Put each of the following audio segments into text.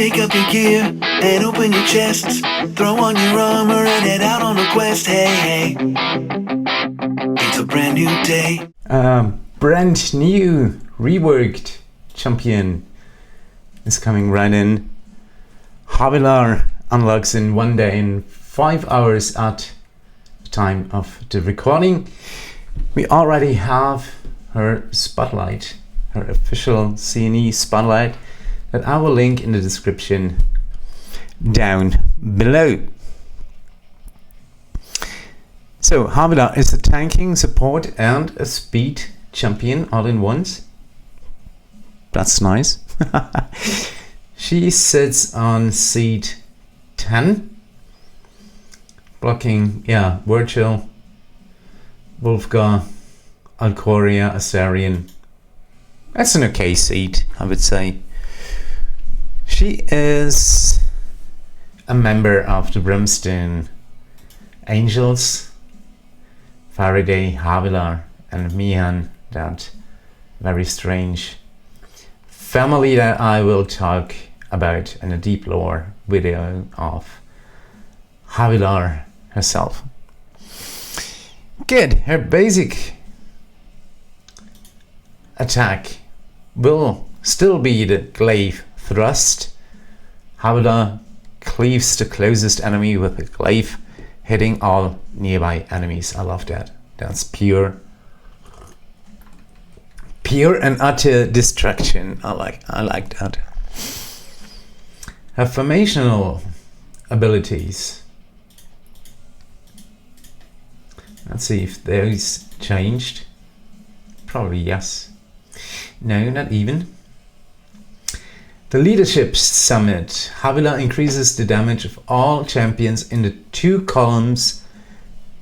Pick up your gear and open your chests. Throw on your armor and head out on a quest. Hey, hey, it's a brand new day. Brand new reworked champion is coming right in. Havilar unlocks in 1 day in 5 hours at the time of the recording. We already have her spotlight, her official CNE spotlight, that I will link in the description down below. So Havilar is a tanking, support and a speed champion all in once. That's nice. She sits on seat 10, blocking Virgil, Wolfgar, Alcoria, Asarian. That's an okay seat, I would say. She is a member of the Brimstone Angels, Farideh, Havilar and Mehen, that very strange family that I will talk about in a deep lore video of Havilar herself. Good. Her basic attack will still be the glaive thrust. Havilar cleaves the closest enemy with the glaive, hitting all nearby enemies. I love that. That's pure and utter destruction. I like that. Her formational abilities. Let's see if those changed. Probably yes. No, not even. The Leadership Summit. Havilar increases the damage of all champions in the 2 columns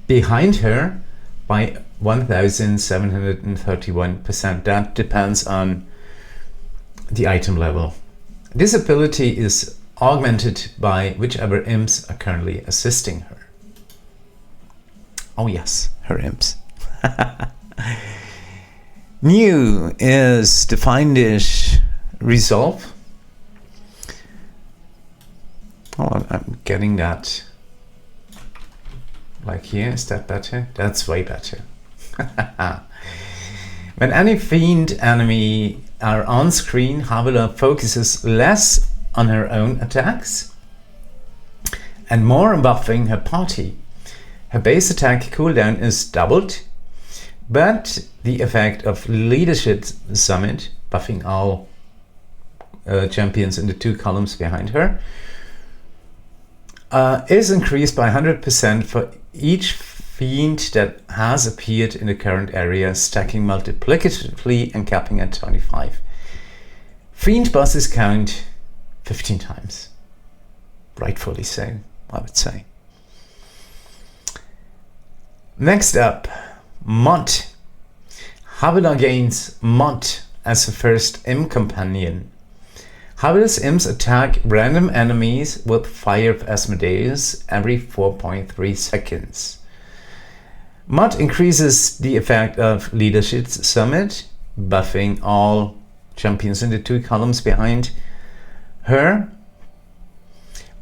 behind her by 1731%. That depends on the item level. This ability is augmented by whichever imps are currently assisting her. Oh yes, her imps. New is the Findish Resolve. Oh, I'm getting that. Like here, is that better? That's way better. When any fiend enemy are on screen, Havilar focuses less on her own attacks and more on buffing her party. Her base attack cooldown is doubled, but the effect of Leadership Summit, buffing all champions in the 2 columns behind her, is increased by 100% for each fiend that has appeared in the current area, stacking multiplicatively and capping at 25. Fiend bosses count 15 times. Rightfully so, I would say. Next up, Mod. Havilar gains Mod as her first imp companion. Havilar's imps attack random enemies with Fire of Asmodeus every 4.3 seconds. Mod increases the effect of Leadership Summit, buffing all champions in the 2 columns behind her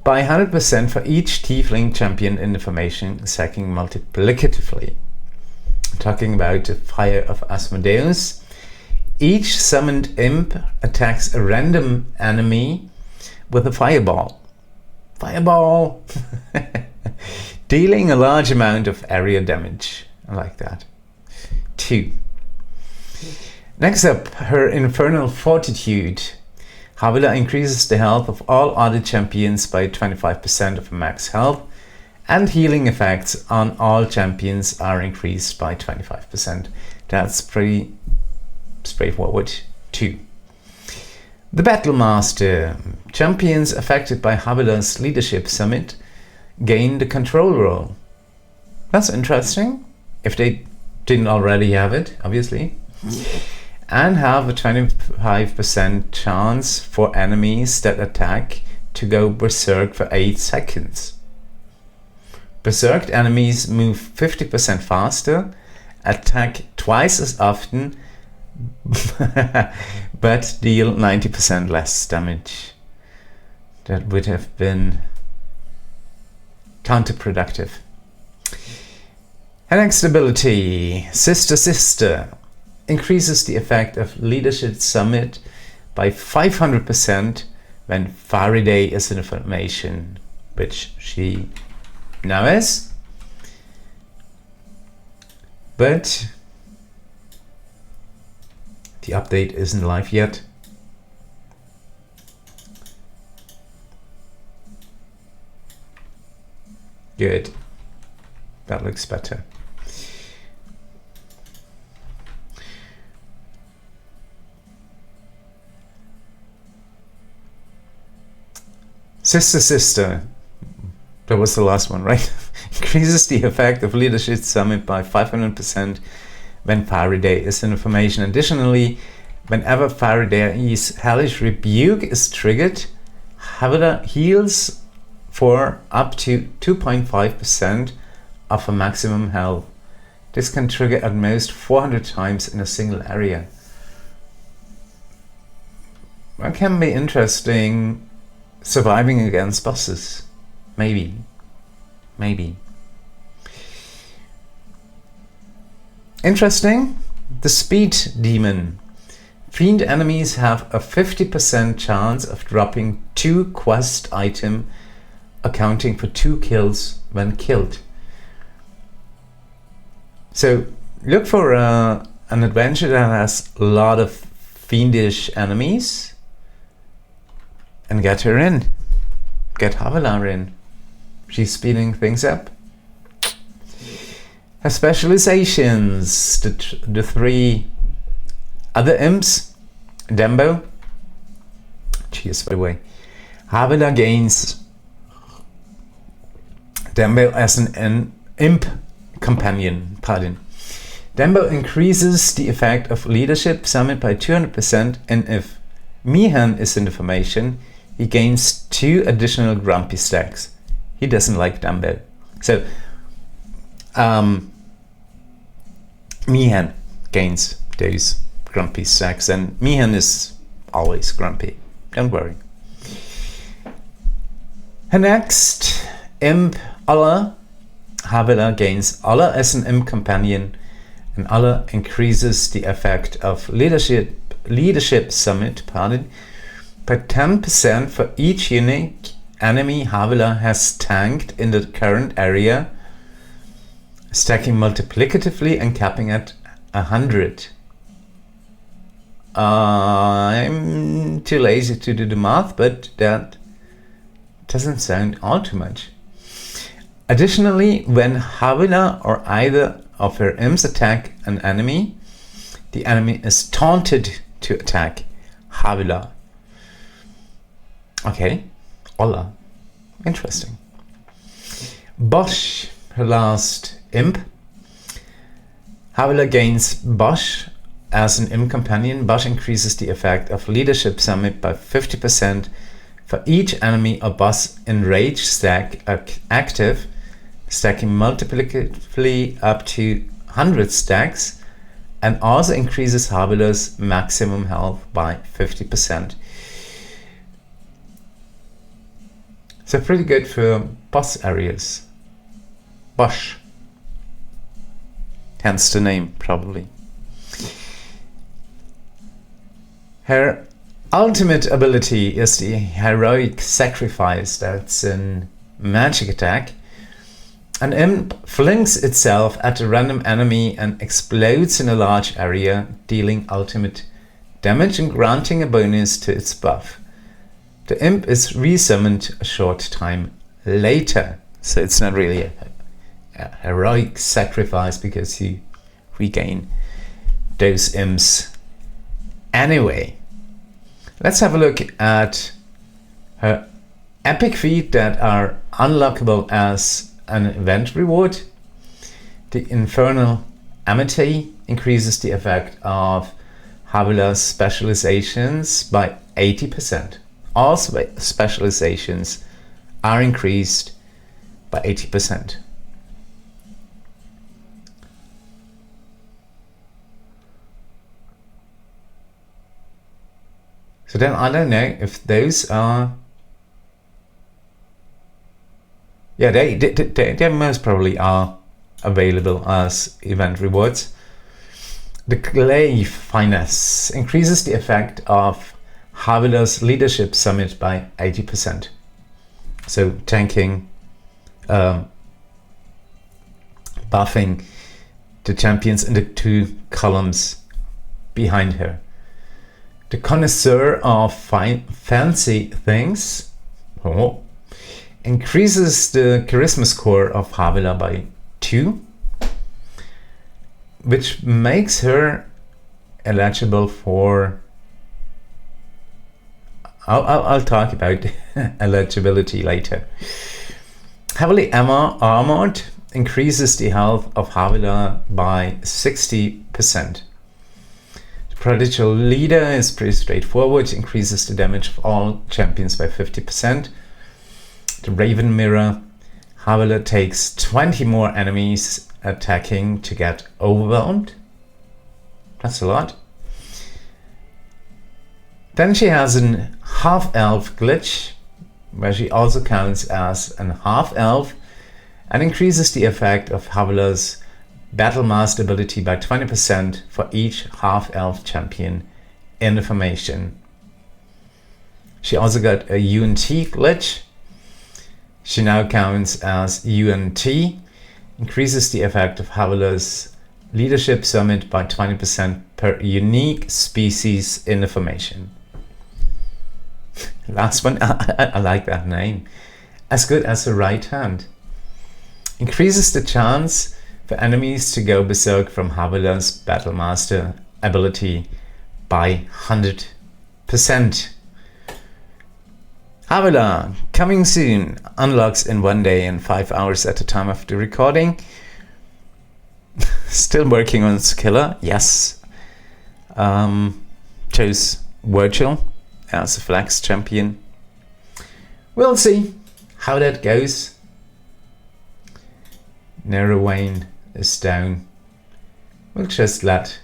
by 100% for each Tiefling champion in the formation, stacking multiplicatively. Talking about the Fire of Asmodeus. Each summoned imp attacks a random enemy with a fireball. Fireball! Dealing a large amount of area damage. I like that. 2. Next up, her Infernal Fortitude. Havilar increases the health of all other champions by 25% of max health, and healing effects on all champions are increased by 25%. That's pretty straightforward too. The Battle Master. Champions affected by Havilar's Leadership Summit gain the control role. That's interesting, if they didn't already have it, obviously. And have a 25% chance for enemies that attack to go berserk for 8 seconds. Berserked enemies move 50% faster, attack twice as often, but deal 90% less damage. that would have been counterproductive. And next ability, Sister, increases the effect of Leadership Summit by 500% when Farideh is in formation, which she now is. But the update isn't live yet. Good. That looks better. Sister. That was the last one, right? Increases the effect of Leadership Summit by 500% when Farideh is in formation. Additionally, whenever Farideh's Hellish Rebuke is triggered, Havilar heals for up to 2.5% of a maximum health. This can trigger at most 400 times in a single area. That can be interesting, surviving against bosses. Maybe. Interesting, the Speed Demon. Fiend enemies have a 50% chance of dropping 2 quest items, accounting for 2 kills when killed. So look for an adventure that has a lot of fiendish enemies and get her in. Get Havilar in. She's speeding things up. Her specializations, the 3 other imps, Dembo. Cheers, by the way. Havilar gains Dembo as an imp companion. Dembo increases the effect of Leadership Summit by 200%, and if Mehen is in the formation, he gains 2 additional grumpy stacks. He doesn't like Dembo. So, Mehen gains those grumpy stacks, and Mehen is always grumpy. Don't worry. Her next imp, Olla. Havilar gains Olla as an imp companion, and Olla increases the effect of Leadership Summit by 10% for each unique enemy Havilar has tanked in the current area, stacking multiplicatively and capping at 100. I'm too lazy to do the math, but that doesn't sound all too much. Additionally, when Havilar or either of her imps attack an enemy, the enemy is taunted to attack Havilar. Okay, Olla. Interesting. Bosh, her last imp. Havilar gains Bosh as an imp companion. Bosh increases the effect of Leadership Summit by 50% for each enemy or boss in rage stack active, stacking multiplicatively up to 100 stacks, and also increases Havilar's maximum health by 50%. So pretty good for boss areas. Bosh. Hence the name, probably. Her ultimate ability is the Heroic Sacrifice. That's a magic attack. An imp flings itself at a random enemy and explodes in a large area, dealing ultimate damage and granting a bonus to its buff. The imp is resummoned a short time later, so it's not really a heroic sacrifice because you regain those imps anyway. Let's have a look at her epic feat that are unlockable as an event reward. The Infernal Amity increases the effect of Havilar's specializations by 80%. All specializations are increased by 80%. So then I don't know if those are Yeah, they most probably are available as event rewards. The Glaive Finesse increases the effect of Havilar's Leadership Summit by 80%. So tanking, buffing the champions in the 2 columns behind her. The Connoisseur of Fancy Things increases the charisma score of Havilar by 2, which makes her eligible for... I'll talk about eligibility later. Heavily armored increases the health of Havilar by 60%. The Prodigal Leader is pretty straightforward, increases the damage of all champions by 50%. The Raven Mirror, Havilar takes 20 more enemies attacking to get overwhelmed. That's a lot. Then she has a half-elf glitch, where she also counts as an half-elf and increases the effect of Havilar's Battle Master ability by 20% for each half-elf champion in the formation. She also got a UNT glitch. She now counts as UNT, increases the effect of Havilar's Leadership Summit by 20% per unique species in the formation. Last one, I like that name. As good as the right hand. Increases the chance for enemies to go berserk from Havilar's Battle Master ability by 100%. Havilar, coming soon, unlocks in 1 day and 5 hours at the time of the recording. Still working on Skiller, yes. Chose Virgil as a flex champion. We'll see how that goes. Narrowwane is down. We'll just let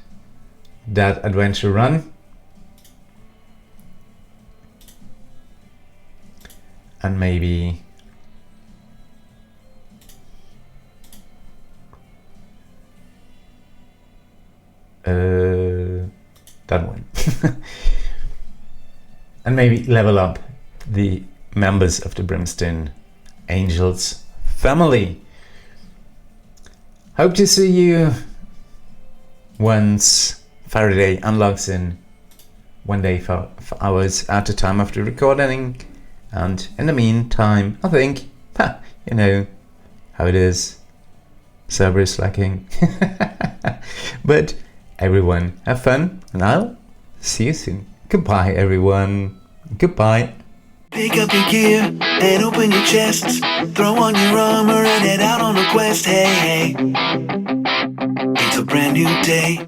that adventure run. And maybe that one. And maybe level up the members of the Brimstone Angels family. Hope to see you once Farideh unlocks in 1 day for hours at the time of the recording. And in the meantime, I think, you know how it is. Server is lacking. But everyone, have fun, and I'll see you soon. Goodbye, everyone. Goodbye. Pick up your gear and open your chests. Throw on your armor and head out on a quest. Hey, hey. It's a brand new day.